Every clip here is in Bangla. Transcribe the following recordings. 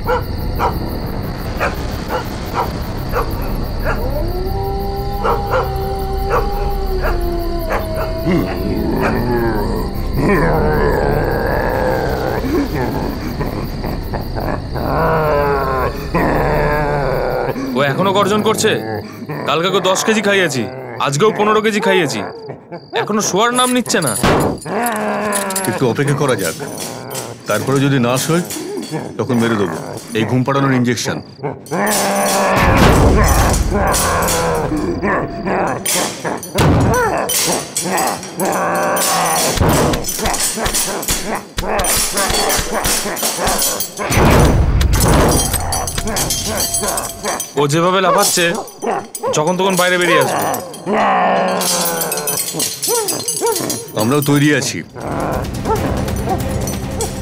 ও এখনো গর্জন করছে। কালকে 10 কেজি খাইয়েছি, আজকেও 15 কেজি খাইয়েছি, এখনো শোয়ার নাম নিচ্ছে না। একটু অপেক্ষা করা যাক, তারপরে যদি না শোয় তখন মেরে দেবো। এই ঘুম পাড়ানোর ইঞ্জেকশন। ও যেভাবে লাফাচ্ছে যখন তখন বাইরে বেরিয়ে আসবে। আমরাও তৈরি আছি,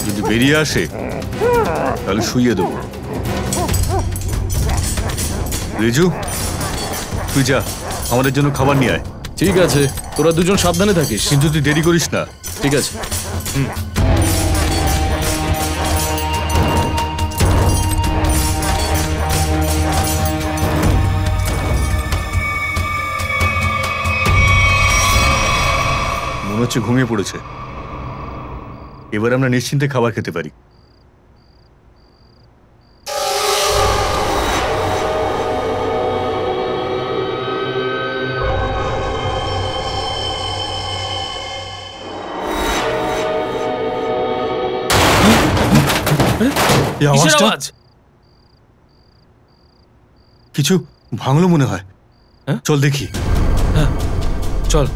যদি বেরিয়ে আসে তাহলে শুইয়ে দেবো। রিজু, তুই যা, আমাদের জন্য খাবার নিয়ে আয়। ঠিক আছে, তোরা দুজন সাবধানে থাকিস, কিন্তু তুই দেরি করিস না। ঠিক আছে। মনে হচ্ছে ঘুমিয়ে পড়েছে। এবার আমরা নিশ্চিন্তে খাবার খেতে পারি। কিছু ভাঙলো মনে হয়। চল দেখি। হ্যাঁ চল।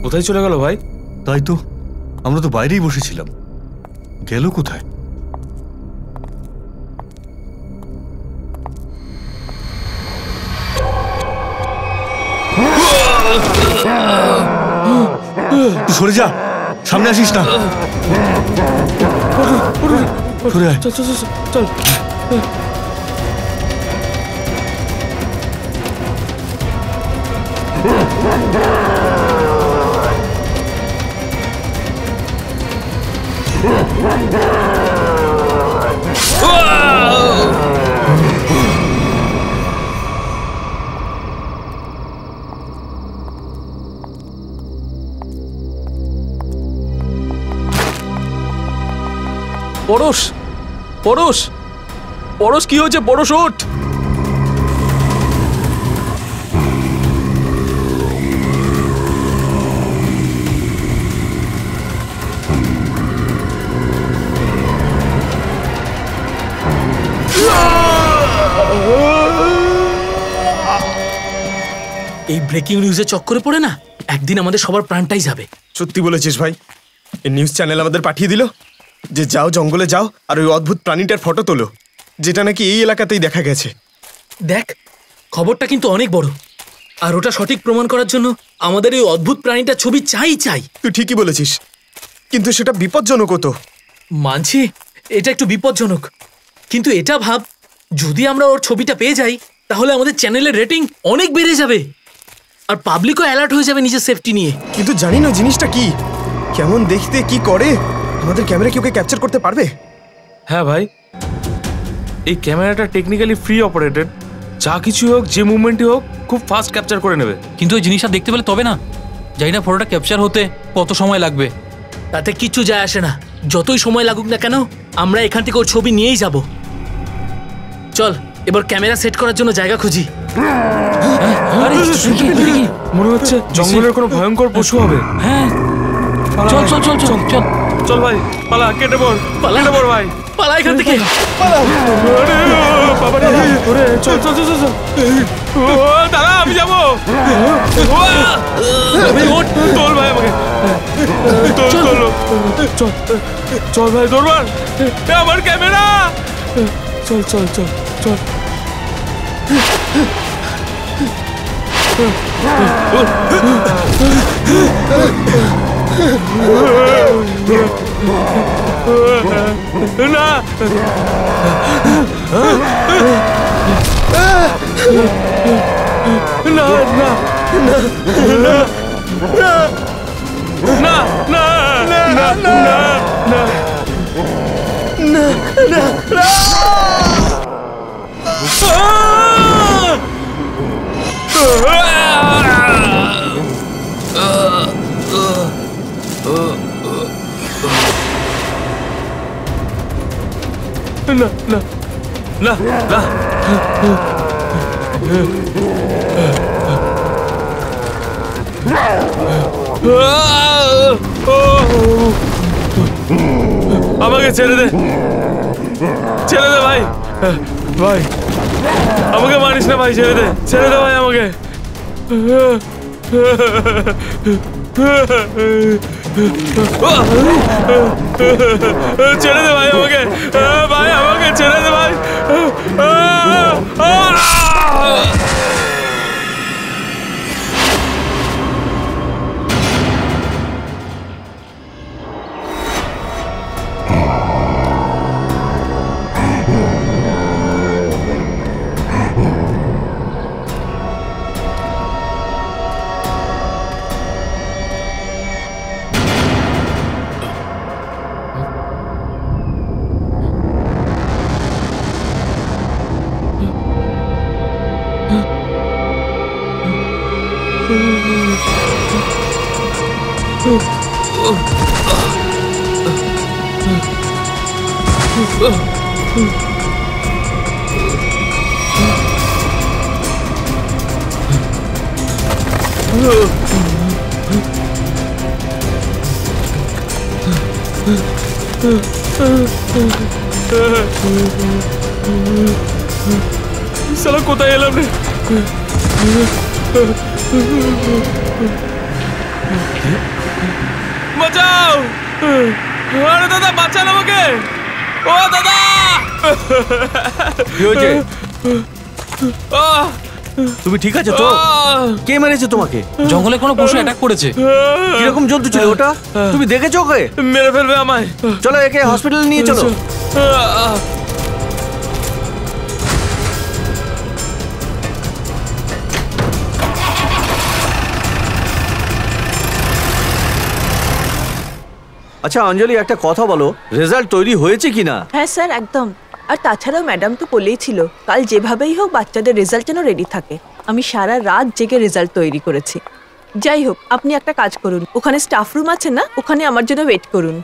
কোথায় চলে গেল ভাই? তাই তো, আমরা তো বাইরেই বসেছিলাম, গেল কোথায়? তুই সরে যা, সামনে আসিস না। সরে আয়। চল চল চল। পরশ, পরশ, পরশ, কি হয়েছে? পরশ ওঠ। এই ব্রেকিং নিউজের চক্করে পড়ে না একদিন আমাদের সবার প্রাণটাই যাবে। সত্যি বলেছিস ভাই। এই নিউজ চ্যানেল আমাদের পাঠিয়ে দিল যে যাও জঙ্গলে যাও আর ওই অদ্ভুত প্রাণীটার ফটো তোলো, যেটা নাকি এই এলাকাতেই দেখা গেছে। দেখ, খবরটা কিন্তু অনেক বড়, আর ওটা সঠিক প্রমাণ করার জন্য আমাদের এই অদ্ভুত প্রাণীটার ছবি চাই। তুই ঠিকই বলেছিস, কিন্তু সেটা বিপজ্জনক তো। মানছি এটা একটু বিপজ্জনক, কিন্তু এটা ভাব, যদি আমরা ওর ছবিটা পেয়ে যাই তাহলে আমাদের চ্যানেলের রেটিং অনেক বেড়ে যাবে। আর পাবলিকও অ্যালার্ট হয়ে যাবে নিজের সেফটি নিয়ে। কিন্তু জানি না জিনিসটা কি, কেমন দেখতে, কি করে। আমাদের ক্যামেরা কি ওকে ক্যাপচার করতে পারবে? হ্যাঁ ভাই, এই ক্যামেরাটা টেকনিক্যালি ফ্রি অপারেটেড। যা কিছু হোক, যে মুভমেন্টই হোক, খুব ফাস্ট ক্যাপচার করে নেবে। কিন্তু ওই জিনিসটা দেখতে পেলে তবে না, জানি না ফটোটা ক্যাপচার হতে কত সময় লাগবে। তাতে কিচ্ছু যায় আসে না, যতই সময় লাগুক না কেন আমরা এখান থেকে ওর ছবি নিয়েই যাব। চল এবার ক্যামেরা সেট করার জন্য জায়গা খুঁজি। আরে মনে হচ্ছে জঙ্গলের কোনো ভয়ঙ্কর পশু হবে। হ্যাঁ, চল চল চল চল চল চল ভাই, পালা, কেটে পড়, কেটে পড় ভাই, পালা এখান থেকে। আরে বাবা রে, ওরে চল চল চল চল। ও দাদা, আমি যাবো। তোল ভাই আমাকে, তোল তোল, চল চল ভাই, দৌড়, আমার ক্যামেরা। চল চল চল চল। না না না না না না না। আমাকে ছেড়ে দে, ছেড়ে দে ভাই, ভাই আমাকে মারিস না ভাই, ছেড়ে দে, ছেড়ে দে ভাই আমাকে। ছেড়ে দে ভাই আমাকে, ভাই আমাকে ছেড়ে দে ভাই। সালা কোথায় এলাম রে? বাঁচাও! আরে দাদা, বাঁচান আমাকে! ও দাদা! কি হয়েছে? তুমি ঠিক আছে তো? কে মেরেছে তোমাকে? জঙ্গলে কোনো পশু অ্যাটাক করেছে। কিরকম জন্তু ছিল ওটা? তুমি দেখেছো ওকে? মেরে ফেলবে আমায়। চলো একে হসপিটালে নিয়ে চলো। আচ্ছা অঞ্জলি, একটা কথা বলো, রেজাল্ট তৈরি হয়েছে কিনা? হ্যাঁ স্যার, একদম। আর তাছাড়াও ম্যাডাম তো বলেই ছিল কাল যেভাবেই হোক বাচ্চাদের রেজাল্ট যেন রেডি থাকে। আমি সারা রাত জেগে রেজাল্ট তৈরি করেছি। যাই হোক, আপনি একটা কাজ করুন, ওখানে স্টাফ রুম আছে না, ওখানে আমার জন্য ওয়েট করুন।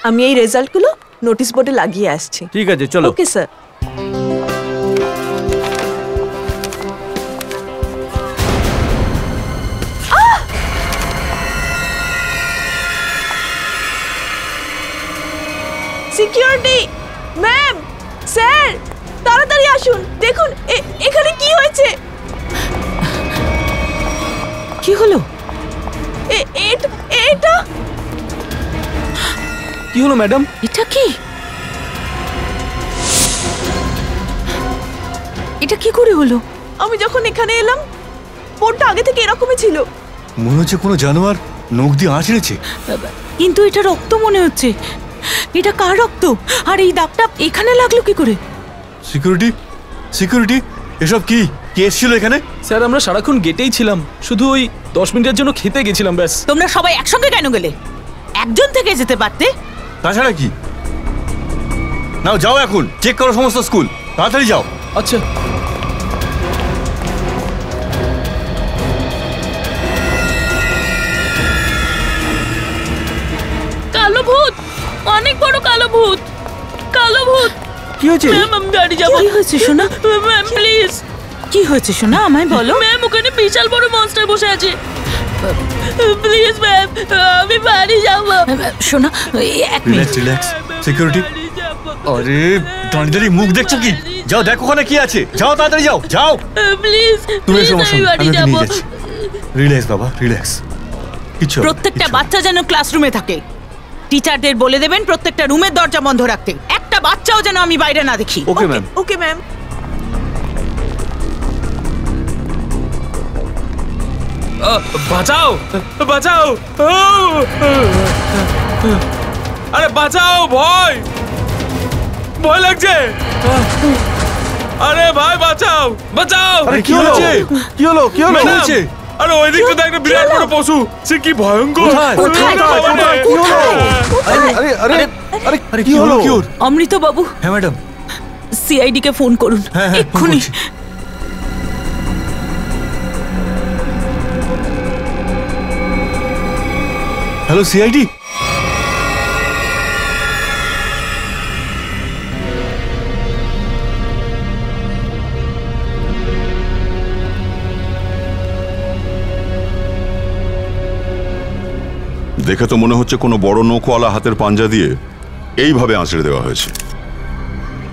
আমি এই রেজাল্টগুলো নোটিশ বোর্ডে লাগিয়ে আসছি। ঠিক আছে, চলো। Okay sir. Security ma'am, sir তাড়াতাড়ি আসুন, দেখুন এখানে কি হয়েছে। কি হলো? এটা কি হলো ম্যাডাম? এটা কি? এটা কি করে হলো? আমি যখন এখানে এলাম বোর্ডটা আগে থেকে এরকমই ছিল। মনে হচ্ছে কোনো জানোয়ার নখ দিয়ে আঁচড়েছে। কিন্তু এটা রক্ত মনে হচ্ছে। এটা কার রক্ত? আর এই দাগটা এখানে লাগলো কি করে? সিকিউরিটি, সিকিউরিটি, এসব কি? কি কে এসেছিল এখানে? স্যার আমরা সারাক্ষণ গেটেই ছিলাম, শুধু ওই 10 মিনিটের জন্য খেতে গেছিলাম ব্যাস। তোমরা সবাই একসঙ্গে কেন গেলে? একজন থেকে যেতে পারতে। তাছাড়া কি? নাও যাও, এখন চেক করো সমস্ত স্কুল, তাড়াতাড়ি যাও। আচ্ছা। কালো ভূত, অনেক বড় কালো ভূত, কালো ভূত। কি হয়েছে? ম্যাম আমি বাড়ি যাবো। কি হয়েছে সোনা? Ma'am please. কি হয়েছে সোনা, আমায় বলো। ম্যাম ওখানে বিশাল বড় মনস্টার বসে আছে। প্লিজ ম্যাম, আমি বাড়ি যাবো। সোনা এক মিনিট। Relax relax, security. আরে দাঁড়িয়ে মুখ দেখছো কি? যাও দেখো ওখানে কি আছে, যাও তাড়াতাড়ি যাও, যাও। প্লিজ তুমি এসো আমার আমি সঙ্গে, বাড়ি আমি ওকে যাবো। নিয়ে যাচ্ছি। রিল্যাক্স বাবা, রিল্যাক্স। কিছু হবে না, প্রত্যেকটা কিচ্ছু হবে না। বাচ্চা যেন ক্লাসরুমে থাকে। টিচারদের বলে দেবেন প্রত্যেকটা রুমের দরজা বন্ধ রাখতে। একটা বাচ্চাও যেন আমি বাইরে না দেখি। Okay ma'am. Okay ma'am. বাঁচাও, বাঁচাও, আরে বাঁচাও, ভয় ভয় লাগছে। আরে ভাই বাঁচাও, বাঁচাও। আরে কি হলো? কি হলো? কি হলো? ম্যাডাম, হয়েছে? আরে ওই দিকটা তো একটা বিরাট বড় পশু, সে কি ভয়ঙ্কর। কোথায়? কোথায়? কোথায়? কি হলো? আরে আরে আরে আরে আরে কি হলো? কি ওর? অমৃত বাবু, হ্যাঁ ম্যাডাম। সিআইডি কে ফোন করুন হ্যাঁ, ফোন এক্ষুনি। করছি। Hello CID. দেখে তো মনে হচ্ছে কোনো বড় নৌকোয়ালা হাতের পাঞ্জা দিয়ে এইভাবে আঁচড়ে দেওয়া হয়েছে।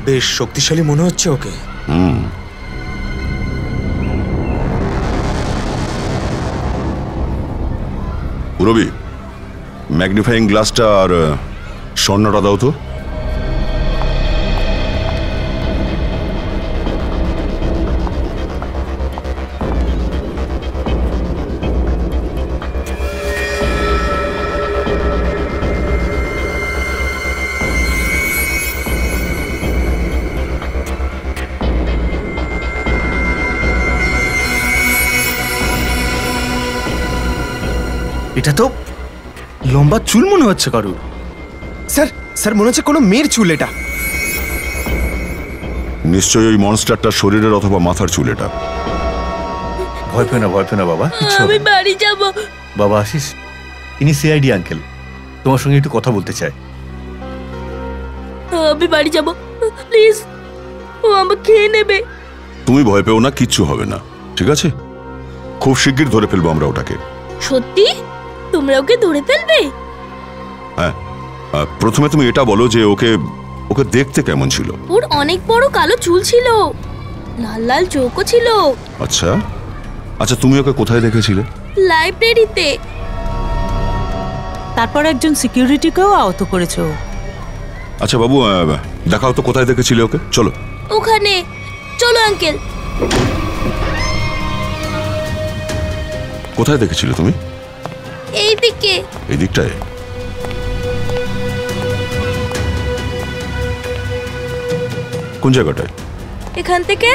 বেশ শক্তিশালী মনে হচ্ছে ওকে। রবি, ম্যাগনিফাইং গ্লাসটা আর স্বর্ণটা দাও তো। এটা তো লম্বা চুল মনে হচ্ছে কারুর। স্যার স্যার মনে হচ্ছে কোনো মেয়ের চুল এটা। নিশ্চয়ই ওই মনস্টারটার শরীরের অথবা মাথার চুল এটা। ভয় পেও না, ভয় পেও না বাবা, কিচ্ছু হবে আমি না। বাড়ি যাবো। বাবা আশিস, ইনি সিআইডি আঙ্কেল, তোমার সঙ্গে একটু কথা বলতে চায়। আমি বাড়ি যাবো, প্লিজ। ও আমাকে খেয়ে নেবে। তুমি ভয় পেও না, কিচ্ছু হবে না, ঠিক আছে? খুব শিগগির ধরে ফেলবো আমরা ওটাকে। সত্যি তোমরা ওকে ধরে ফেলবে? হ্যাঁ, প্রথমে তুমি এটা বলো যে ওকে ওকে দেখতে কেমন ছিল। ওর অনেক বড় কালো চুল ছিল, লাল লাল চোখও ছিল। আচ্ছা আচ্ছা, তুমি ওকে কোথায় দেখেছিলে? লাইব্রেরিতে। তারপর একজন সিকিউরিটিকেও আহত করেছে ও। আচ্ছা বাবু, দেখাও তো কোথায় দেখেছিলে ওকে। চলো ওখানে, চলো আঙ্কেল। কোথায় দেখেছিলে তুমি? এইদিকে। এই দিকটায়? কোন জায়গাটায়? এখান থেকে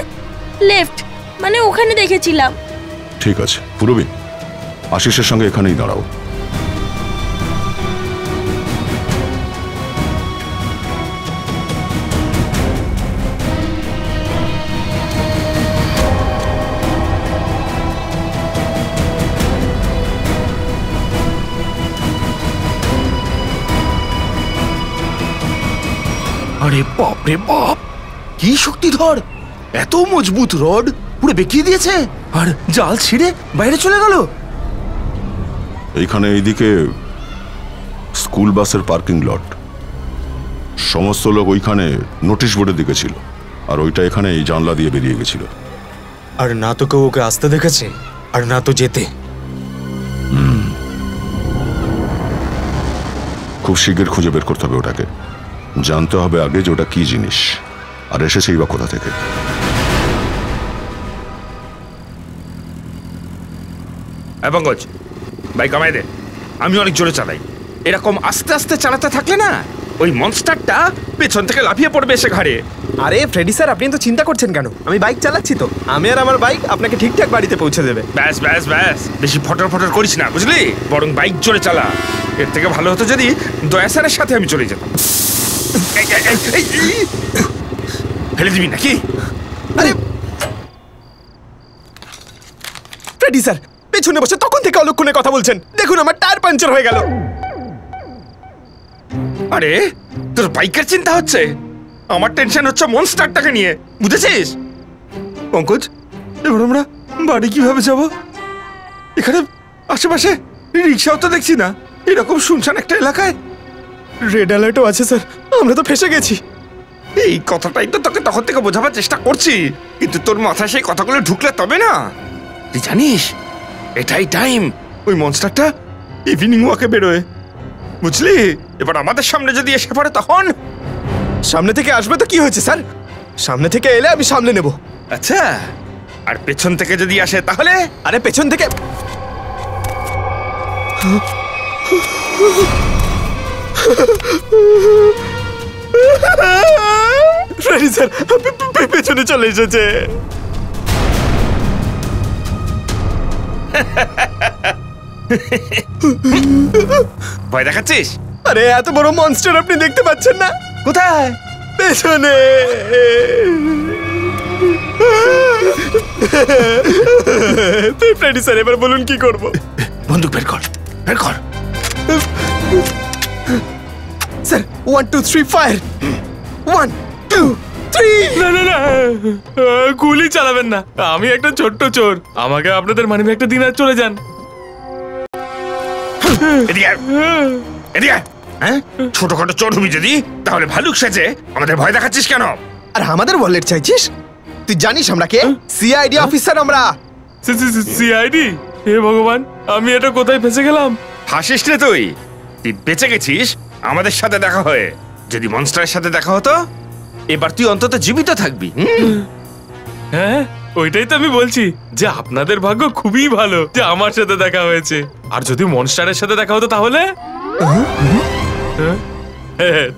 লেফট, মানে ওখানে দেখেছিলাম। ঠিক আছে পুরবী, আশিসের সঙ্গে এখানেই দাঁড়াও। আরে বাপ রে বাপ, কি শক্তিধর! এত মজবুত রড পুরো বেঁকিয়ে দিয়েছে, আর জাল ছিঁড়ে বাইরে চলে গেল। এইখানে এইদিকে স্কুল বাসের পার্কিং লট, সমস্ত লোক ওইখানে নোটিশ বোর্ডের দিকে ছিল, আর ওইটা এখানে এই জানলা দিয়ে বেরিয়ে গেছিল। আর না তো কেউ ওকে আসতে দেখেছে, আর না তো যেতে। খুব শীঘ্র খুঁজে বের করতে হবে ওটাকে। জানতে হবে আগে যে ওটা কি জিনিস, আর এসেছেই বা কোথা থেকে। পঙ্কজ, বাইক কমাই দে, আমি অনেক জোরে চালাই। এরকম আস্তে আস্তে চালাতে থাকলে না ওই মনস্টারটা পেছন থেকে লাফিয়ে পড়বে এসে ঘাড়ে। আরে ফ্রেডি স্যার, আপনি তো চিন্তা করছেন কেন? আমি বাইক চালাচ্ছি তো, আমি আর আমার বাইক আপনাকে ঠিকঠাক বাড়িতে পৌঁছে দেবে। ব্যাস ব্যাস ব্যাস, বেশি ফটর ফটর করিস না, বুঝলি? বরং বাইক জোরে চালা। এর থেকে ভালো হতো যদি দয়া স্যারের সাথে আমি চলে যেতাম। ফেলে দিবি নাকি? আরে ফ্রেডি স্যার, পেছনে বসে তখন থেকে অলক্ষণে কথা বলছেন, দেখুন আমার টায়ার পাঞ্চার হয়ে গেল। আরে তোর বাইকের চিন্তা হচ্ছে, আমার টেনশন হচ্ছে মনস্টারটাকে নিয়ে, বুঝেছিস? পঙ্কজ, এবার আমরা বাড়ি কিভাবে যাব? এখানে আশেপাশে রিক্সাও তো দেখছি না, এরকম শুনশান একটা এলাকায়। রেড অ্যালার্টও আছে স্যার, আমরা তো ফেসে গেছি। এই কথাটাই তো তোকে তখন থেকে বোঝাবার চেষ্টা করছি, কিন্তু তোর মাথায় সেই কথাগুলো ঢুকলে তবে না। তুই জানিস এটাই টাইম ওই মনস্টারটা ইভিনিং ওয়াকে বেরোয়, বুঝলি? এবার আমাদের সামনে যদি এসে পড়ে তখন? সামনে থেকে আসবে তো কি হয়েছে স্যার, সামনে থেকে এলে আমি সামলে নেব। আচ্ছা, আর পেছন থেকে যদি আসে তাহলে? আরে পেছন থেকে ফ্রেডি স্যার পেছনে চলে এসেছে। ভয় দেখাচ্ছিস? আরে এত বড় মনস্টার আপনি দেখতে পাচ্ছেন না? কোথায়? পেছনে। ফ্রেডি স্যার, এবার বলুন কি করব? বন্দুক বের কর, বের কর। Sir 1 2 3 fire. 1 2 3। না না না, গুলি চালাবেন না, আমি একটা ছোট্ট চোর, আমাকে আপনাদের মানিব্যাগটা দিন আর চলে যান। এদিকে এদিকে। হ্যাঁ, ছোটখাটো চোর হবি যদি, তাহলে ভালুক সেজে আমাদের ভয় দেখাচ্ছিস কেন? আর আমাদের ওয়ালেট চাইছিস? তুই জানিস আমরা কে? সিআইডি অফিসার আমরা। সিআইডি? হে ভগবান, আমি এটা কোথায় ফেসে গেলাম? হাসিস রে তুই, তুই বেঁচে গেছিস আমাদের সাথে দেখা হয়ে। যদি মনস্টারের সাথে দেখা হতো, এবার তুই অন্তত জীবিত থাকবি। হ্যাঁ, ওইটাই তো আমি বলছি যে আপনাদের ভাগ্য খুবই ভালো যে আমার সাথে দেখা হয়েছে। আর যদি মনস্টারের সাথে দেখা হতো তাহলে?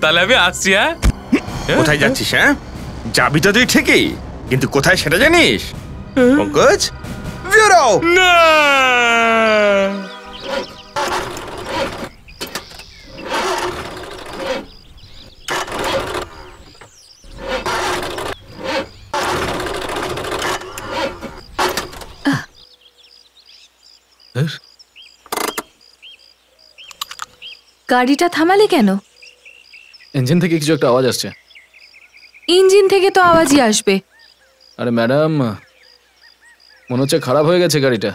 তাহলে আমি আসছি। হ্যাঁ, কোথায় যাচ্ছিস? হ্যাঁ, যাবি তো তুই ঠিকই, কিন্তু কোথায় সেটা জানিস? পঙ্কজ, বেরো না। গাড়িটা থামালে কেন? ইঞ্জিন থেকে কিছু একটা আওয়াজ আসছে। ইঞ্জিন থেকে তো আওয়াজই আসবে। আরে ম্যাডাম, মনে হচ্ছে খারাপ হয়ে গেছে গাড়িটা।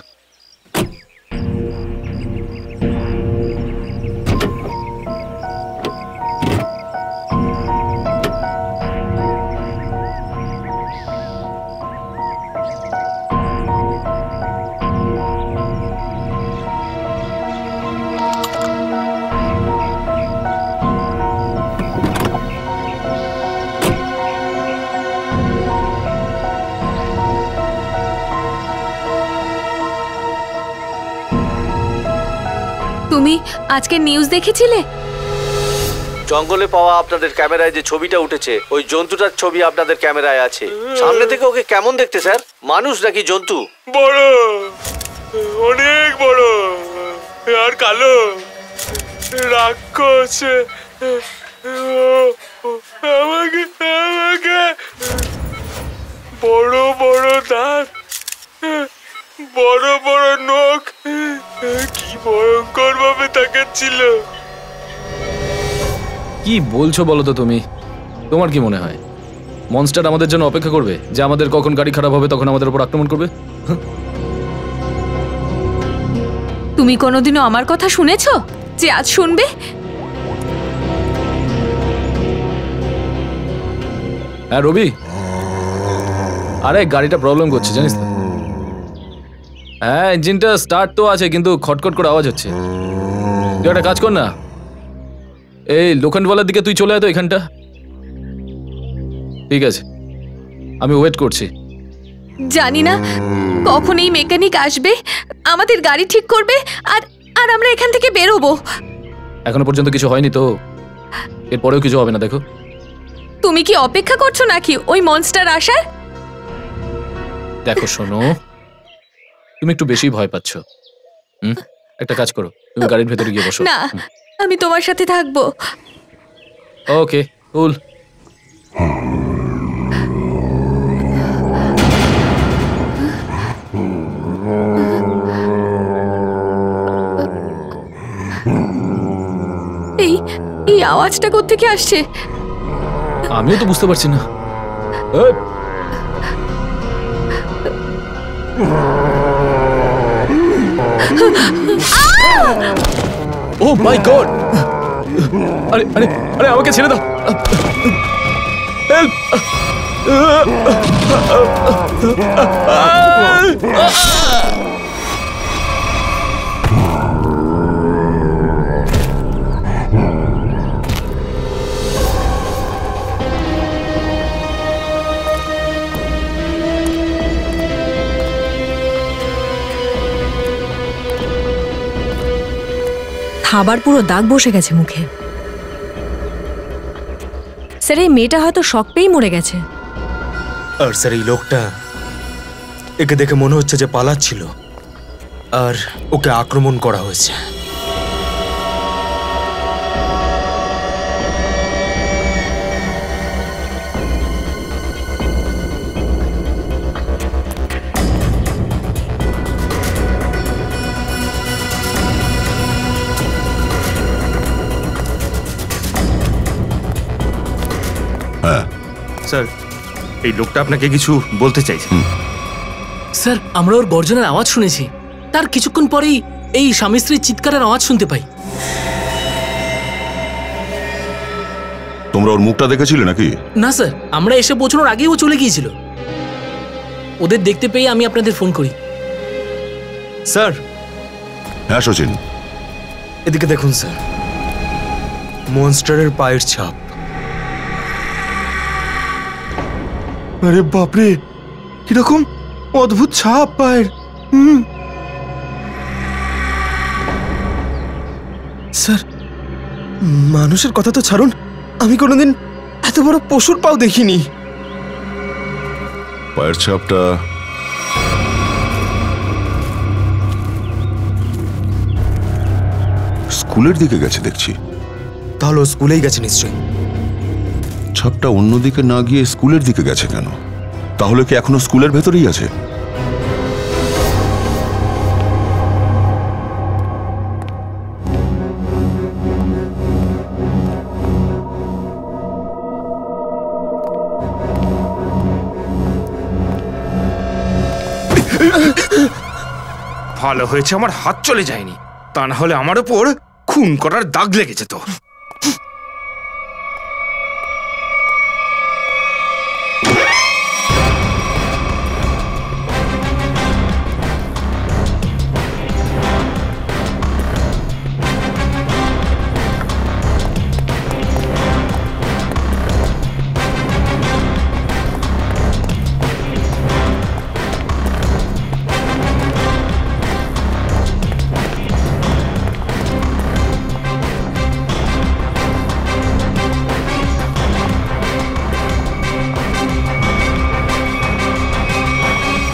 তুমি আজকে নিউজ দেখেছিলে? জঙ্গলে পাওয়া আপনাদের ক্যামেরায় যে ছবিটা উঠেছে, ওই জন্তুটার ছবি আপনাদের ক্যামেরায় আছে। সামনে থেকে ওকে কেমন দেখতে স্যার? মানুষ নাকি জন্তু? বড়, অনেক বড় আর কালো, রাক্ষস। আমাকে আমাকে বড় বড় দাঁত, বড় বড় নখ, কি ভয়ঙ্কর ভাবে তাকাচ্ছিল। কি বলছো বলো তো তুমি? তোমার কি মনে হয় মনস্টার আমাদের জন্য অপেক্ষা করবে যে আমাদের কখন গাড়ি খারাপ হবে তখন আমাদের উপর আক্রমণ করবে? তুমি কোনোদিনও আমার কথা শুনেছো যে আজ শুনবে? হ্যাঁ রবি, আরে গাড়িটা প্রবলেম করছে জানিস তো। হ্যাঁ, ইঞ্জিনটা স্টার্ট তো আছে কিন্তু খটখট করে আওয়াজ হচ্ছে। তুই একটা কাজ কর না, এই লোখণ্ডওয়ালার দিকে তুই চলে আয় তো এখানটা। ঠিক আছে, আমি ওয়েট করছি। জানি না কখন এই মেকানিক আসবে, আমাদের গাড়ি ঠিক করবে, আর আর আমরা এখান থেকে বেরোবো। এখনো পর্যন্ত কিছু হয়নি তো, এরপরেও কিছু হবে না। দেখো তুমি কি অপেক্ষা করছো নাকি ওই মনস্টার আসার? দেখো শোনো, তুমি একটু বেশি ভয় পাচ্ছ। একটা কাজ করো, তুমি গাড়ির ভেতরে গিয়ে বসো। না, আমি তোমার সাথে থাকবো। ওকে, কুল। এই আওয়াজটা কোত্থেকে আসছে? আমিও তো বুঝতে পারছি না। ও মাই গড! আরে আরে আরে আমাকে ছেড়ে দাও। হেল্প! খাবার পুরো দাগ বসে গেছে মুখে। স্যার, এই মেয়েটা হয়তো শক পেয়েই মরে গেছে। আর স্যার, এই লোকটা, একে দেখে মনে হচ্ছে যে পালাচ্ছিল আর ওকে আক্রমণ করা হয়েছে। স্যার, এই লোকটা আপনাকে কিছু বলতে চাইছে। স্যার, আমরা ওর গর্জনের আওয়াজ শুনেছি। তার কিছুক্ষণ পরেই এই স্বামী স্ত্রীর চিৎকারের আওয়াজ শুনতে পাই। তোমরা ওর মুখটা দেখেছিলে নাকি? না স্যার, আমরা এসে পৌঁছানোর আগেই ও চলে গিয়েছিল। ওদের দেখতে পেয়ে আমি আপনাদের ফোন করি। স্যার। হ্যাঁ সচিন, এদিকে দেখুন স্যার, মনস্টারের পায়ের ছাপ। আরে বাপরে, কিরকম অদ্ভুত ছাপ পায়ের। স্যার, মানুষের কথা তো ছাড়ুন, আমি কোনোদিন এত বড় পশুর পাও দেখিনি। পায়ের ছাপটা স্কুলের দিকে গেছে দেখছি। তাহলে স্কুলেই গেছে নিশ্চয়ই। ছাপটা অন্যদিকে না গিয়ে স্কুলের দিকে গেছে কেন? তাহলে কি এখনো স্কুলের ভেতরেই আছে? ভালো হয়েছে আমার হাত চলে যায়নি, তা না হলে আমার উপর খুন করার দাগ লেগেছে তো।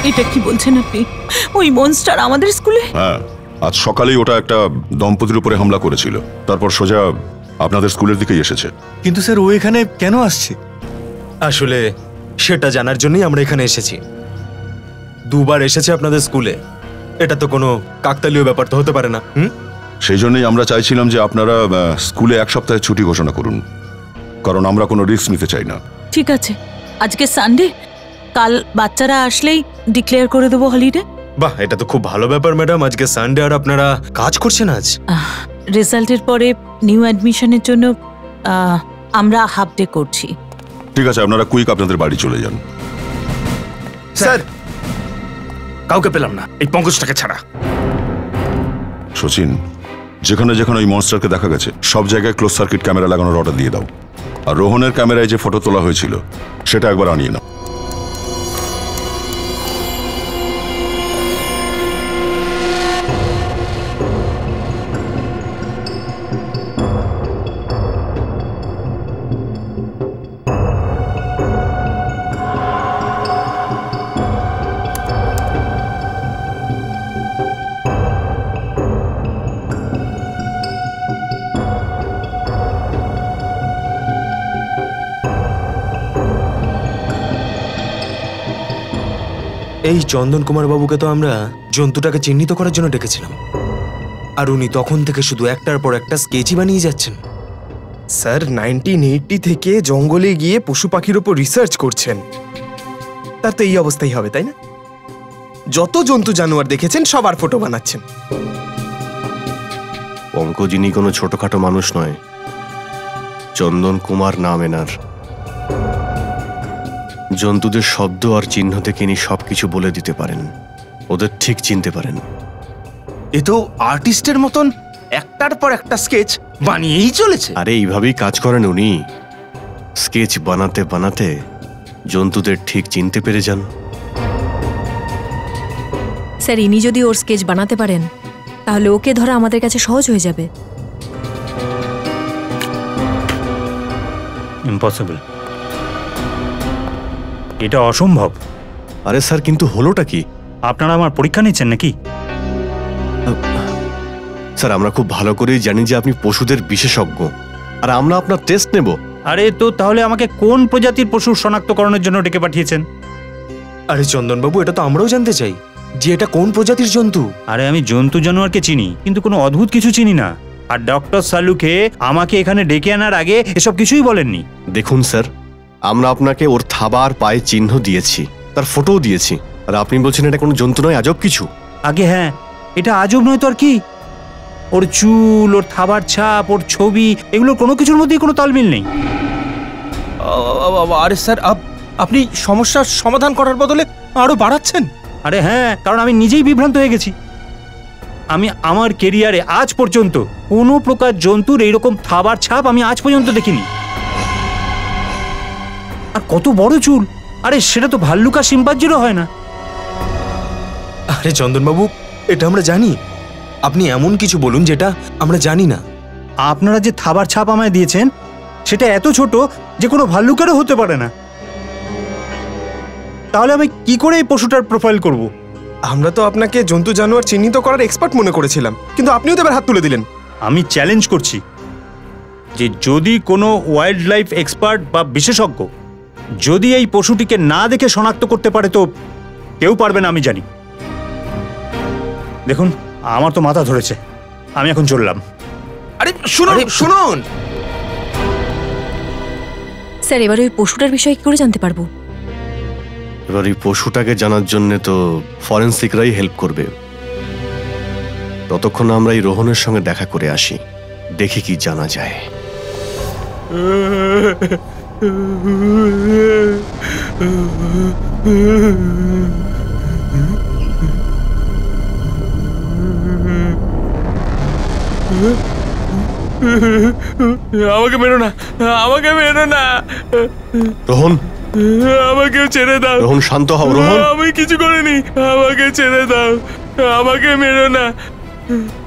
এটা কি বলছেন আপনি? ওই মনস্টার আমাদের স্কুলে? হ্যাঁ, আজ সকালেই ওটা একটা দম্পতির উপরে হামলা করেছিল, তারপর সোজা আপনাদের স্কুলের দিকেই এসেছে। কিন্তু স্যার, ও এখানে কেন আসছে? আসলে সেটা জানার জন্যই আমরা এখানে এসেছি। দুবার এসেছে আপনাদের স্কুলে, এটা তো কোনো কাকতালীয় ব্যাপার তো হতে পারে না। সেই জন্যই আমরা চাইছিলাম যে আপনারা স্কুলে এক সপ্তাহের ছুটি ঘোষণা করুন, কারণ আমরা কোনো রিস্ক নিতে চাই না। ঠিক আছে, আজকে সানডে, কাল বাচ্চারা আসলেই ডিক্লেয়ার করে দেবো হলিডে। বাহ, এটা তো খুব ভালো ব্যাপার ম্যাডাম। আজকে সানডে আর আপনারা কাজ করছেন আজ? রেজাল্টের পরে নিউ অ্যাডমিশনের জন্য আমরা হাফ ডে করছি। ঠিক আছে, আপনারা কুইক আপনাদের বাড়ি চলে যান। স্যার, কাউকে পেলাম না এই পঙ্কজটাকে ছাড়া। সচিন, যেখানে যেখানে ওই মনস্টারকে দেখা গেছে সব জায়গায় ক্লোজ সার্কিট ক্যামেরা লাগানোর অর্ডার দিয়ে দাও। আর রোহনের ক্যামেরায় যে ফটো তোলা হয়েছিল সেটা একবার আনিয়ে নাও। এই চন্দন কুমার বাবুকে তো আমরা জন্তুটাকে চিহ্নিত করার জন্য ডেকেছিলাম, আর উনি তখন থেকে শুধু একটার পর একটা স্কেচই বানিয়ে যাচ্ছেন। স্যার 1980 থেকে জঙ্গলে গিয়ে পশু পাখির উপর রিসার্চ করছেন, তার তো এই অবস্থাই হবে, তাই না? যত জন্তু জানোয়ার দেখেছেন সবার ফটো বানাচ্ছেন। পঙ্কজ ইনি কোনো ছোটখাটো মানুষ নয়, চন্দন কুমার নাম এনার। জন্তুদের শব্দ আর চিহ্ন থেকে ইনি সবকিছু বলে দিতে পারেন, ওদের ঠিক চিনতে পারেন। এ তো আর্টিস্টের মতন একটার পর একটা স্কেচ বানিয়েই চলেছে। আরে এইভাবেই কাজ করেন উনি, স্কেচ বানাতে বানাতে জন্তুদের ঠিক চিনতে পেরে যান। স্যার, ইনি যদি ওর স্কেচ বানাতে পারেন তাহলে ওকে ধরা আমাদের কাছে সহজ হয়ে যাবে। ইম্পসিবল, এটা অসম্ভব। আরে স্যার, কিন্তু হলোটা কি? আপনারা আমার পরীক্ষা নিচ্ছেন নাকি? স্যার, আমরা খুব ভালো করেই জানি যে আপনি পশুদের বিশেষজ্ঞ, আর আমরা আপনার টেস্ট নেব। আরে তো তাহলে আমাকে কোন প্রজাতির পশু শনাক্তকরণের জন্য ডেকে পাঠিয়েছেন? আরে চন্দনবাবু, এটা তো আমরাও জানতে চাই যে এটা কোন প্রজাতির জন্তু। আরে আমি জন্তু জানোয়ারকে চিনি, কিন্তু কোনো অদ্ভুত কিছু চিনি না। আর ডক্টর সালুকে আমাকে এখানে ডেকে আনার আগে এসব কিছুই বলেননি। দেখুন স্যার, আমরা আপনাকে ওর থাবার পায়ে চিহ্ন দিয়েছি, তার ফটোও দিয়েছি, আর আপনি বলছেন এটা কোনো জন্তু নয়, আজব কিছু। আগে হ্যাঁ, এটা আজব নয় তো আর কি? ওর চুল, ওর থাবার ছাপ, ওর ছবি, এগুলো কোনো কিছুর মধ্যেই কোনো তালমিল নেই। আরে স্যার, আপনি সমস্যার সমাধান করার বদলে আরো বাড়াচ্ছেন। আরে হ্যাঁ, কারণ আমি নিজেই বিভ্রান্ত হয়ে গেছি। আমি আমার কেরিয়ারে আজ পর্যন্ত কোনো প্রকার জন্তুর এইরকম থাবার ছাপ আমি আজ পর্যন্ত দেখিনি। আর কত বড় চুল! আরে সেটা তো ভাল্লুক আর শিম্পাঞ্জিরও হয় না। আরে চন্দনবাবু, এটা আমরা জানি, আপনি এমন কিছু বলুন যেটা আমরা জানি না। আপনারা যে থাবার ছাপ আমায় দিয়েছেন সেটা এত ছোট যে কোনো ভাল্লুকেরও হতে পারে না। তাহলে আমি কি করে এই পশুটার প্রোফাইল করব? আমরা তো আপনাকে জন্তু জানোয়ার চিহ্নিত করার এক্সপার্ট মনে করেছিলাম, কিন্তু আপনিও তো এবার হাত তুলে দিলেন। আমি চ্যালেঞ্জ করছি যে যদি কোনো ওয়াইল্ড লাইফ এক্সপার্ট বা বিশেষজ্ঞ যদি এই পশুটিকে না দেখে শনাক্ত করতে পারে তো কেউ পারবে না, আমি জানি। দেখুন, আমার তো মাথা ধরেছে, আমি এখন চললাম। আরে শুনুন শুনুন স্যার, এবার ওই পশুটার বিষয়ে কি করে জানতে পারবো? এবার এই পশুটাকে জানার জন্য তো ফরেন্সিকরাই হেল্প করবে। ততক্ষণ আমরা এই রোহনের সঙ্গে দেখা করে আসি, দেখি কি জানা যায়। আমাকে মেরো না, আমাকে মেরো না রোহন, আমাকে ছেড়ে দাও। রোহন, শান্ত হও রোহন। আমি কিছু করিনি, আমাকে ছেড়ে দাও, আমাকে মেরো না।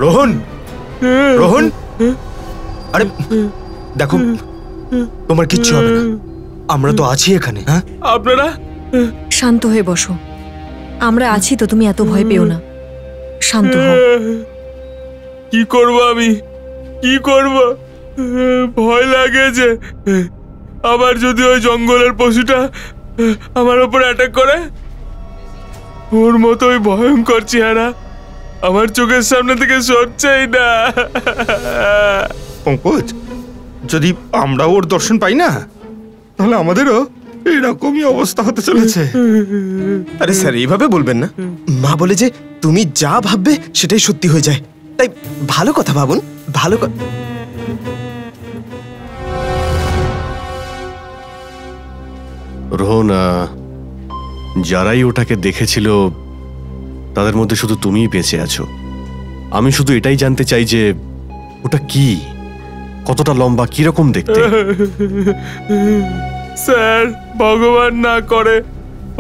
রোহন, রোহন, আরে দেখো, তোমার কিচ্ছু হবে না, আমরা তো আছি এখানে। হ্যাঁ, আপনারা শান্ত হয়ে বসো, আমরা আছি তো, তুমি এত ভয় পেও না, শান্ত হও। কি করব আমি, কি করব? ভয় লাগেছে। আবার যদি ওই জঙ্গলের পশুটা আমার উপর অ্যাটাক করে, ওর মতো ওই ভয়ঙ্কর চেহারা আমার চোখের সামনে থেকে সরছেই না। পঙ্কজ, যদি আমরা ওর দর্শন পাই না, তাহলে আমাদেরও এরকমই অবস্থা হতে চলেছে। আরে স্যার, এইভাবে বলবেন না। মা বলে যে তুমি যা ভাববে সেটাই সত্যি হয়ে যায়, তাই ভালো কথা ভাবুন, ভালো রোহন, যারাই ওটাকে দেখেছিল তাদের মধ্যে শুধু তুমিই বেঁচে আছো। আমি শুধু এটাই জানতে চাই যে ওটা কি, কতটা লম্বা, কিরকম দেখতে। স্যার, ভগবান না করে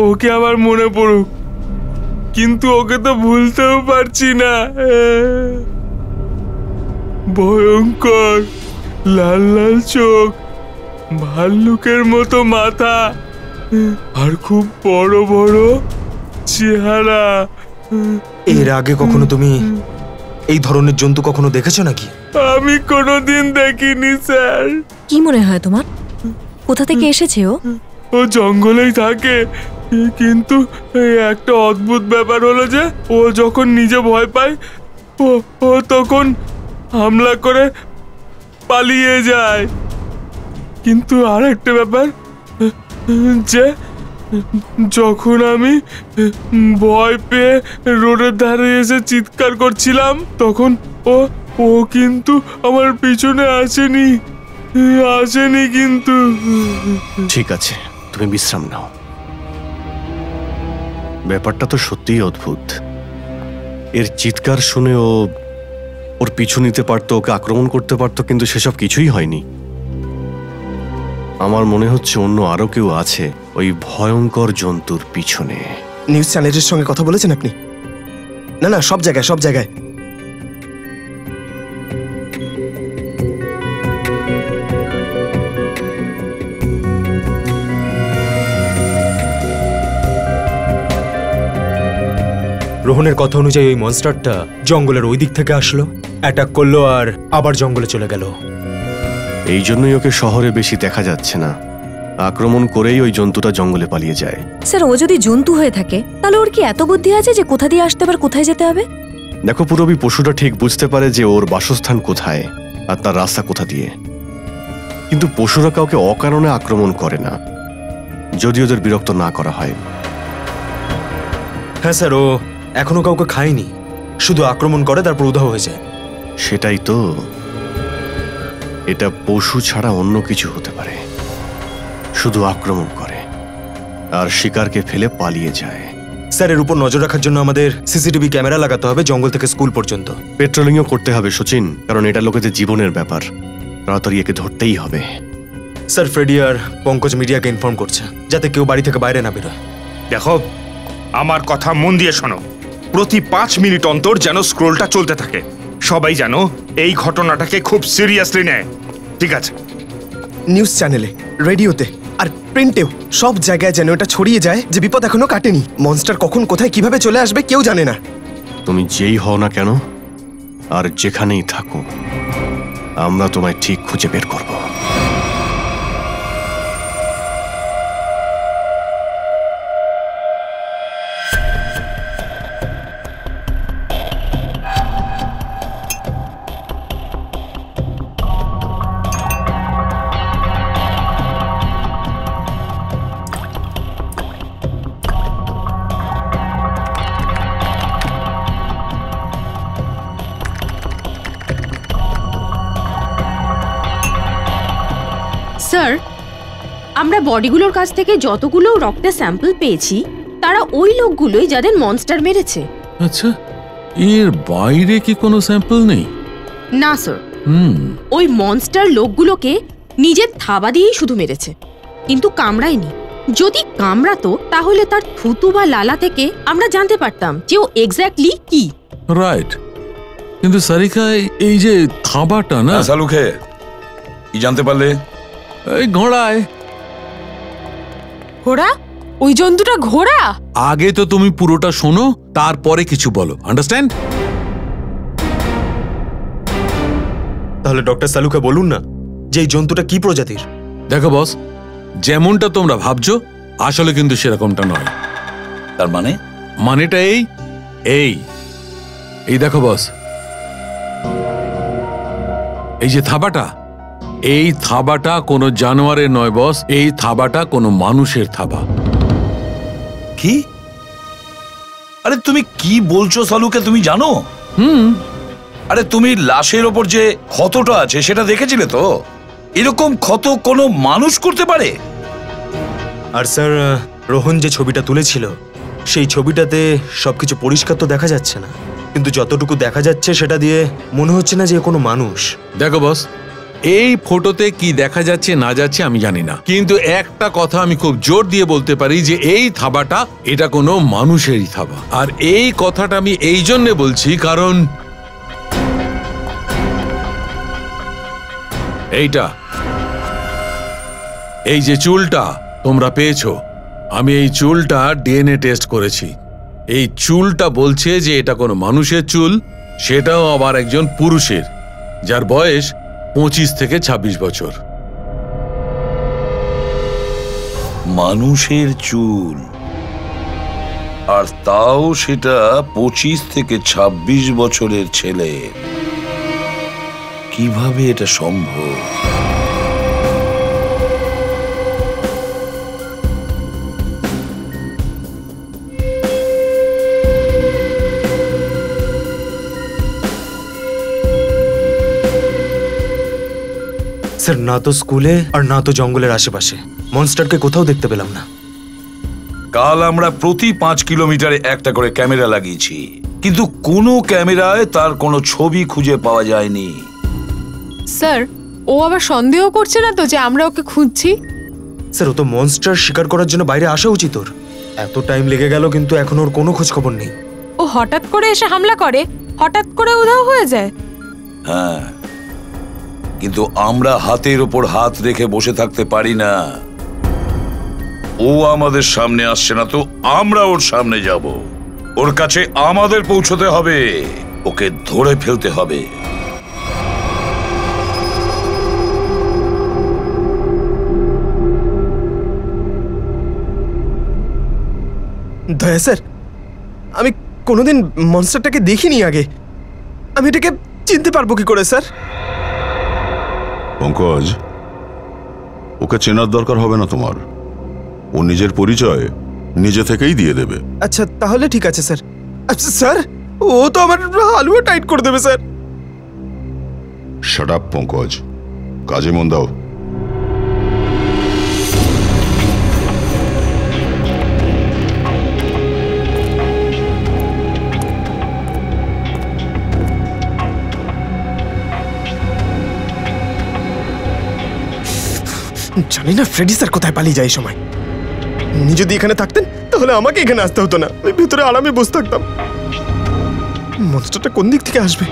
ওকে আমার মনে পড়ুক, কিন্তু ওকে তো ভুলতেও পারছি না। ভয়ঙ্কর লাল লাল চোখ, ভাল্লুকের মতো মাথা, আর খুব বড় বড় চেহারা। এর আগে কখনো তুমি এই ধরনের জন্তু কখনো দেখেছো নাকি? আমি কোনোদিন দেখিনি স্যার। কি মনে হয় তোমার? কোথা থেকে এসেছে ও? ও জঙ্গলেই থাকে, কিন্তু এই একটা অদ্ভুত ব্যাপার হলো যে ও যখন নিজে ভয় পায় ও তখন হামলা করে পালিয়ে যায়। কিন্তু আর একটা ব্যাপার যে যখন আমি ভয় পেয়ে রোডের ধারে এসে চিৎকার করছিলাম তখন ও কিন্তু আমার পিছনে আসেনি কিন্তু। ঠিক আছে, তুমি বিশ্রাম নাও। ব্যাপারটা তো সত্যিই অদ্ভুত। এর চিৎকার শুনে ওর পিছু নিতে পারতো, ওকে আক্রমণ করতে পারতো, কিন্তু সেসব কিছুই হয়নি। আমার মনে হচ্ছে অন্য আরো কেউ আছে ওই ভয়ঙ্কর জন্তুর পিছনে। নিউজ চ্যানেলের সঙ্গে কথা বলেছেন আপনি? না, সব জায়গায়। রোহনের কথা অনুযায়ী ওই মনস্টারটা জঙ্গলের ওই দিক থেকে আসলো, অ্যাটাক করলো আর আবার জঙ্গলে চলে গেল। এই জন্যই ওকে শহরে বেশি দেখা যাচ্ছে না। আক্রমণ করেই ওই জন্তুটা জঙ্গলে পালিয়ে যায়। স্যার, ও যদি জন্তু হয়ে থাকে তাহলে ওর কি এত বুদ্ধি আছে যে কোথা দিয়ে আসতে হবে আর কোথায় যেতে হবে? দেখো, পুরবী পশুটা ঠিক বুঝতে পারে যে ওর বাসস্থান কোথায় আর তার রাস্তা কোথা দিয়ে, কিন্তু পশুরা কাউকে অকারণে আক্রমণ করে না, যদি ওদের বিরক্ত না করা হয়। হ্যাঁ স্যার, ও এখনো কাউকে খায়নি, শুধু আক্রমণ করে তারপর উধাও হয়ে যায়। সেটাই তো, এটা পশু ছাড়া অন্য কিছু হতে পারে। শুধু আক্রমণ করে আর শিকারকে ফেলে পালিয়ে যায়। স্যার, এর উপর নজর রাখার জন্য আমাদের সিসিটিভি ক্যামেরা লাগাতে হবে জঙ্গল থেকে স্কুল পর্যন্ত। পেট্রোলিংও করতে হবে সচিন, কারণ এটা লোকেদের জীবনের ব্যাপার। তাড়াতাড়ি একে ধরতেই হবে। স্যার, ফ্রেডি আর পঙ্কজ মিডিয়াকে ইনফর্ম করছে যাতে কেউ বাড়ি থেকে বাইরে না বেরোয়। দেখো, আমার কথা মন দিয়ে শোনো। প্রতি 5 মিনিট অন্তর যেন স্ক্রোলটা চলতে থাকে। সবাই যেন এই ঘটনাটাকে খুব সিরিয়াসলি নেয়, ঠিক আছে? নিউজ চ্যানেলে, রেডিওতে আর প্রিন্টেও সব জায়গায় যেন এটা ছড়িয়ে যায় যে বিপদ এখনো কাটেনি। মনস্টার কখন কোথায় কিভাবে চলে আসবে কেউ জানে না। তুমি যেই হও না কেন আর যেখানেই থাকো, আমরা তোমায় ঠিক খুঁজে বের করব। স্যার, আমরা বডিগুলোর কাছ থেকে যতগুলো রক্তের স্যাম্পল পেয়েছি তারা ওই লোকগুলোই যাদের মনস্টার মেরেছে। আচ্ছা, এর বাইরে কি কোনো স্যাম্পল নেই? না স্যার, ওই মনস্টার লোকগুলোকে নিজের থাবা দিয়েই শুধু মেরেছে, কিন্তু কামড়ায়নি। যদি কামড়াতো তাহলে তার থুতু বা লালা থেকে আমরা জানতে পারতাম যে ও এক্স্যাক্টলি কি। রাইট, কিন্তু সারিকা, এই যে থাবাটা না, সালুকে কি জানতে পারলে? এই ঘোড়ায়। ঘোড়া? ওই জন্তুটা ঘোড়া? আগে তো তুমি পুরোটা শোনো, তারপরে কিছু বলো, আন্ডারস্ট্যান্ড? তাহলে ডক্টর সালুকে বলুন না যে এই জন্তুটা কি প্রজাতির। দেখো বস, যেমনটা তোমরা ভাবছো আসলে কিন্তু সেরকমটা নয়। তার মানে? মানেটা এই দেখো বস, এই যে থাবাটা, এই থাবাটা কোনো জানোয়ারের নয় বস, এই থাবাটা কোনো মানুষের থাবা। কি? আরে তুমি কি বলছো সালুকে, তুমি জানো? আরে তুমি লাশের ওপর যে ক্ষতটা আছে সেটা দেখেছিলে তো? এরকম ক্ষত কোনো মানুষ করতে পারে? আর স্যার, রোহন যে ছবিটা তুলেছিল সেই ছবিটাতে সবকিছু পরিষ্কার তো দেখা যাচ্ছে না, কিন্তু যতটুকু দেখা যাচ্ছে সেটা দিয়ে মনে হচ্ছে না যে কোনো মানুষ। দেখো বস, এই ফটোতে কি দেখা যাচ্ছে না যাচ্ছে আমি জানি না, কিন্তু একটা কথা আমি খুব জোর দিয়ে বলতে পারি যে এই থাবাটা এটা কোনো মানুষেরই থাবা। আর এই কথাটা আমি এই জন্য বলছি কারণ এই যে চুলটা তোমরা পেয়েছো, আমি এই চুলটা ডিএনএ টেস্ট করেছি। এই চুলটা বলছে যে এটা কোনো মানুষের চুল, সেটাও আবার একজন পুরুষের, যার বয়স 25 থেকে 26 বছর। মানুষের চুল? আর তাও সেটা 25 থেকে 26 বছরের ছেলে। কিভাবে এটা সম্ভব? স্যার, না তো স্কুলে আর না তো জঙ্গলের আশেপাশে মনস্টারকে কোথাও দেখতে পেলাম না। কাল আমরা প্রতি 5 কিলোমিটারে একটা করে ক্যামেরা লাগিয়েছি, কিন্তু কোনো ক্যামেরায় তার কোনো ছবি খুঁজে পাওয়া যায়নি। স্যার, ও আবার সন্দেহ করছে না তো যে আমরা ওকে খুঁজছি? স্যার, ও তো মনস্টার শিকার করার জন্য বাইরে আসা উচিত ওর। এত টাইম লেগে গেল কিন্তু এখন ওর কোনো খোঁজ খবর নেই। ও হঠাৎ করে এসে হামলা করে, হঠাৎ করে উধাও হয়ে যায়। হ্যাঁ, কিন্তু আমরা হাতের ওপর হাত রেখে বসে থাকতে পারি না। ও আমাদের সামনে আসছে না তো আমরা ওর সামনে যাব। ওর কাছে আমাদের পৌঁছতে হবে, ওকে ধরে ফেলতে হবে। দয়া স্যার, আমি কোনোদিন মনস্টারটাকে দেখিনি আগে। আমি এটাকে চিনতে পারবো কি করে স্যার? পঙ্কজ, ওকে চেনার দরকার হবে না তোমার। ও নিজের পরিচয় নিজে থেকেই দিয়ে দেবে। আচ্ছা, তাহলে ঠিক আছে স্যার। আচ্ছা স্যার, ও তো আমার হালুয়া টাইট করে দেবে স্যার। শাট আপ পঙ্কজ, কাজে মন দাও। জানি না ফ্রেডি স্যার কোথায় পালিয়ে যায় এই সময়। উনি যদি এখানে থাকতেন তাহলে আমাকে এখানে আসতে হতো না, আমি ভিতরে আরামে বসে থাকতাম। মনস্টারটা কোন দিক থেকে আসবে?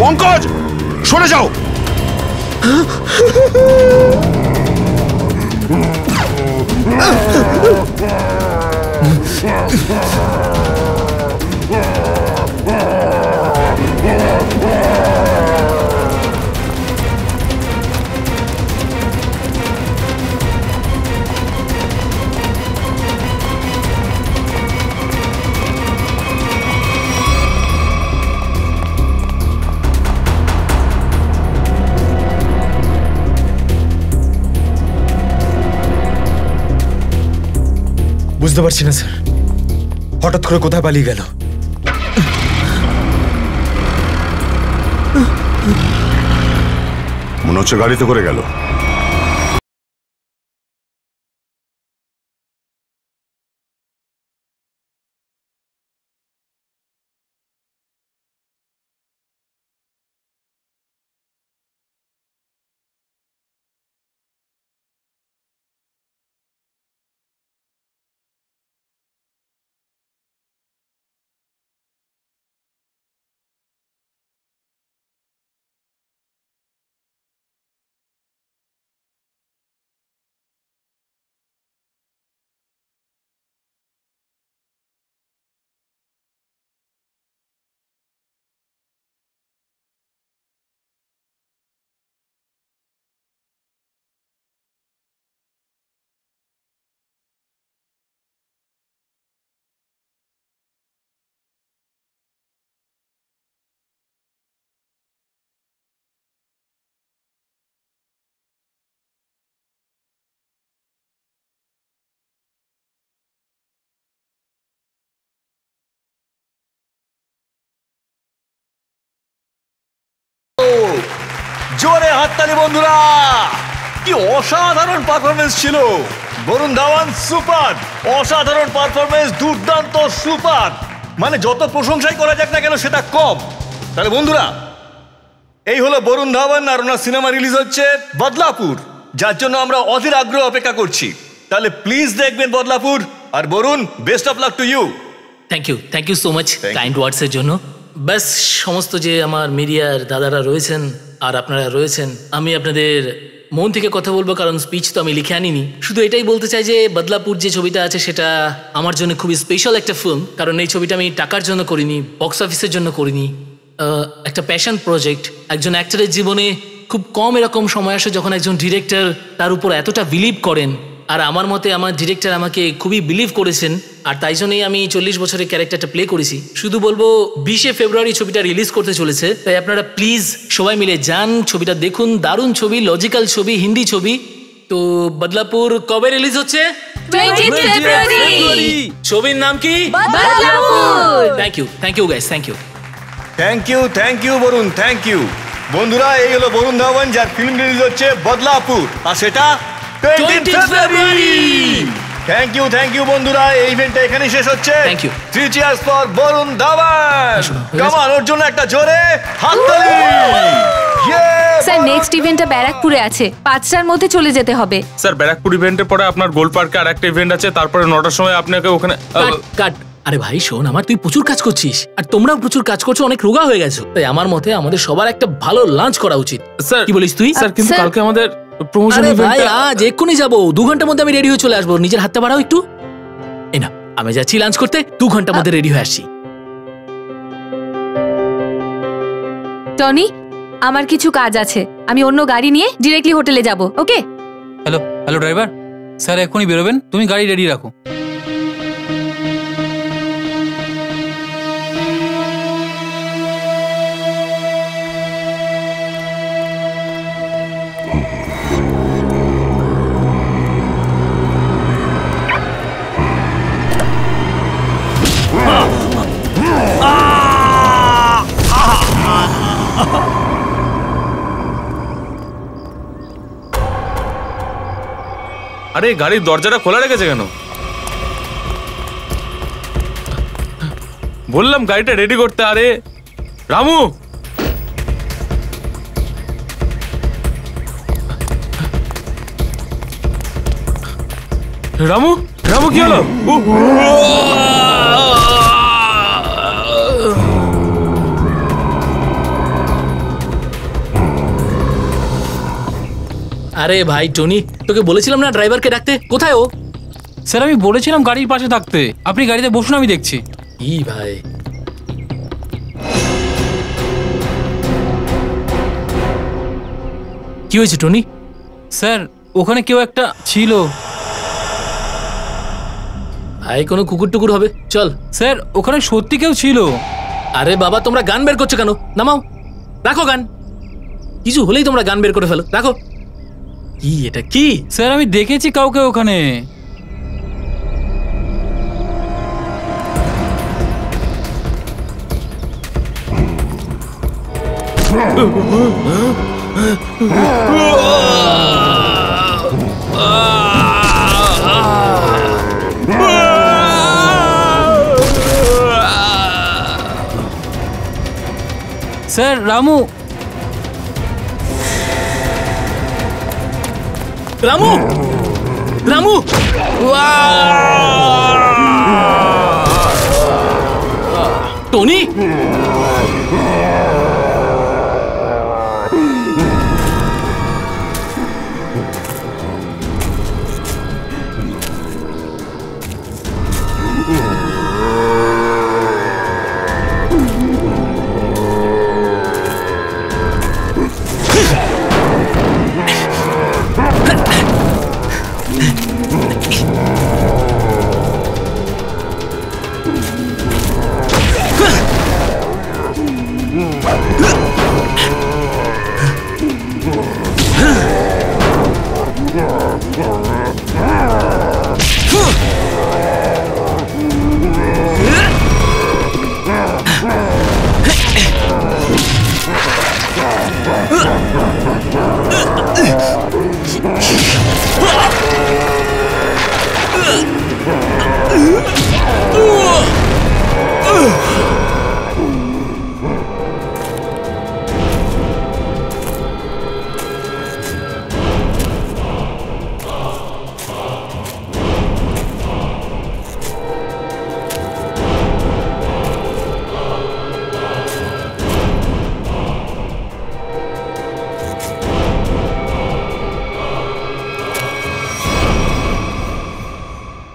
পঙ্কজ, সরে যাও। বুঝতে পারছি না স্যার, হঠাৎ করে কোথায় পালিয়ে গেল। মনে হচ্ছে গাড়িতে করে গেল। জোরে হাততালি বন্ধুরা, কি অসাধারণ পারফরমেন্স ছিল। বরুণ ধাওয়ান সুপার, অসাধারণ পারফরমেন্স, দুর্দান্ত সুপার। মানে যত প্রশংসাই করা যাক না কেন সেটা কম। তাহলে বন্ধুরা, এই হলো বরুণ ধাওয়ান আর ওনার সিনেমা রিলিজ হচ্ছে বদলাপুর, যার জন্য আমরা অধীর আগ্রহ অপেক্ষা করছি। তাহলে প্লিজ দেখবেন বদলাপুর। আর Varun, best of luck to you. Thank you so much kind ওয়ার্ডসের জন্য। ব্যাস সমস্ত যে আমার মিডিয়ার দাদারা রয়েছেন আর আপনারা রয়েছেন, আমি আপনাদের মন থেকে কথা বলবো, কারণ স্পিচ তো আমি লিখে আনিনি। শুধু এটাই বলতে চাই যে বদলাপুর যে ছবিটা আছে সেটা আমার জন্য খুবই স্পেশাল একটা ফিল্ম, কারণ এই ছবিটা আমি টাকার জন্য করিনি, বক্স অফিসের জন্য করিনি। একটা প্যাশন প্রজেক্ট। একজন অ্যাক্টরের জীবনে খুব কম এরকম সময় আসে যখন একজন ডিরেক্টর তার উপর এতটা বিলিভ করেন, আর আমার মতে আমার ডিরেক্টর আমাকে খুবই বিলিভ করেছেন, আর তাই জন্যই আমি 40 বছরের ক্যারেক্টারটা প্লে করেছি। শুধু বলবো 20শে ফেব্রুয়ারি ছবিটা রিলিজ করতে চলেছে, তাই আপনারা প্লিজ সবাই মিলে যান, ছবিটা দেখুন। দারুণ ছবি, লজিক্যাল ছবি, হিন্দি ছবি। তো বদলাপুর কবে রিলিজ হচ্ছে? 20th ফেব্রুয়ারি। ছবির নাম কি? Badlapur. Thank you guys, thank you Varun, thank you. বন্ধুরা, এই হলো বরুণ ধাওয়ান, যার ফিল্ম রিলিজ হচ্ছে বদলাপুর, আর সেটা 20th ফেব্রুয়ারি। থ্যাংক ইউ বন্ধুরা, এই ইভেন্টটা এখানেই শেষ হচ্ছে। Thank you. 3 cheers for Varun Dhawan. Come on, ওর জন্য একটা জোরে হাততালি। স্যার, নেক্সট ইভেন্টটা ব্যারাকপুরে আছে, 5টার মধ্যে চলে যেতে হবে। স্যার, ব্যারাকপুর ইভেন্টের পরে আপনার গোল পার্কে আর একটা ইভেন্ট আছে, তারপরে 9টার সময় আপনাকে ওখানে কাট। আরে ভাই শোন, আমার তুই প্রচুর কাজ করছিস আর তোমরাও প্রচুর কাজ করছো, অনেক রোগা হয়ে গেছো, তাই আমার মতে আমাদের সবার একটা ভালো লাঞ্চ করা উচিত। স্যার, কি বলিস তুই? স্যার, কিন্তু কালকে আমাদের প্রমোশন আরে ইভেন্ট। ভাই, আজ এক্ষুনি যাবো, 2 ঘন্টার মধ্যে আমি রেডি হয়ে চলে আসবো। নিজের হাতটা বাড়াও একটু। এই না, আমি যাচ্ছি লাঞ্চ করতে, 2 ঘন্টার মধ্যে রেডি হয়ে আসছি। টনি, আমার কিছু কাজ আছে, আমি অন্য গাড়ি নিয়ে ডিরেক্টলি হোটেলে যাব। ওকে? হ্যালো ড্রাইভার, স্যার এখনই বেরোবেন, তুমি গাড়ি রেডি রাখো। আরে, গাড়ির দরজাটা খোলা রেখেছে কেন? বললাম গাড়িটা রেডি করতে। আরে রামু, রামু কি হলো? আরে ভাই টনি, তোকে বলেছিলাম না ড্রাইভারকে ডাকতে, কোথায় ও? স্যার, আমি বলেছিলাম গাড়ির পাশে থাকতে, আপনি গাড়িতে বসুন, আমি দেখছি। ই ভাই, কি হয়েছে টনি? স্যার, ওখানে কেউ একটা ছিল। ভাই, কোনো কুকুর টুকুর হবে? চল। স্যার, ওখানে সত্যি কেউ ছিল। আরে বাবা, তোমরা গান বের করছো কেন? নামাও, রাখো গান। কিছু হলেই তোমরা গান বের করে ফেলো, রাখো। কি এটা কি? স্যার, আমি দেখেছি কাউকে ওখানে। স্যার, রামু। রামু, রামু, টনি,